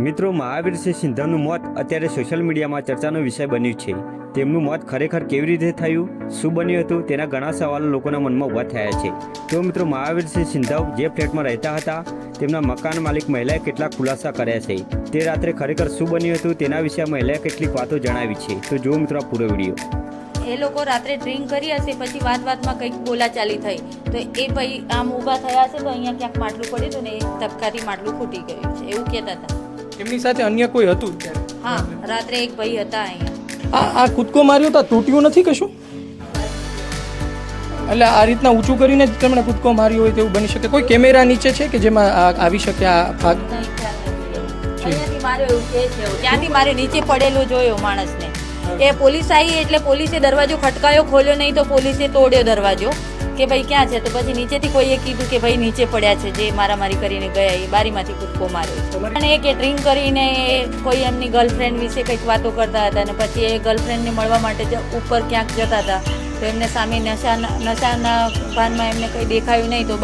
મિત્રો, મહાવીરસિંહ સિંધવનું મોત અત્યારે સોશિયલ મીડિયામાં ચર્ચાનો વિષય બન્યું છે. તેમનું મોત ખરેખર કેવી રીતે થયું, શું બન્યું હતું, તેના ઘણા સવાલો લોકોના મનમાં ઊભા થયા છે. તો મિત્રો, મહાવીરસિંહ સિંધવ જે ફ્લેટમાં રહેતા હતા, તેમના મકાન માલિક મહિલાએ કેટલાક ખુલાસા કર્યા છે. તે રાત્રે ખરેખર શું બન્યું હતું તેના વિશે આ મહિલાએ કેટલીક વાતો જણાવી છે. તો જુઓ મિત્રો આ પૂરો વિડીયો. એ લોકો રાત્રે ડ્રિંક કરી હશે, પછી વાતમાં કંઈક બોલાચાલી થઈ, તો એ ભાઈ આમ ઊભા થયા હશે તો અહીંયા ક્યાંક માટલું પડ્યું હતું ને એ ધક્કાથી માટલું ફૂટી ગયું છે એવું કહેતા હતા. એમની સાથે અન્ય કોઈ હતું ત્યારે? હા, રાત્રે એક ભાઈ હતા અહીંયા. આ કૂદકો માર્યો તો તૂટ્યું નથી કશું? એટલે આ રીતના ઊંચું કરીને જ તેમણે કૂદકો માર્યો હોય તેવું બની શકે? કોઈ કેમેરા નીચે છે કે જેમાં આવી શકે આ ભાગ? અહીંયાથી માર્યો એવું કહે છે, ત્યાંથી મારે નીચે પડેલું જોયો માણસને. એ પોલીસ આવી એટલે પોલીસે દરવાજો ખટકાયો, ખોલ્યો નહીં તો પોલીસે તોડ્યો દરવાજો કે ભાઈ ક્યાં છે, તો પછી નીચેથી કોઈએ કીધું કે ભાઈ નીચે પડ્યા છે જે મારામારી કરીને ગયા, એ બારીમાંથી કૂદકો માર્યો. અને એ કે ડ્રિંક કરીને કોઈ એમની ગર્લફ્રેન્ડ વિશે કંઈક વાતો કરતા હતા અને પછી એ ગર્લફ્રેન્ડને મળવા માટે ઉપર ક્યાંક જતા હતા તો એમને સામે નશાના ભાનમાં એમને કંઈ દેખાયું નહીં તો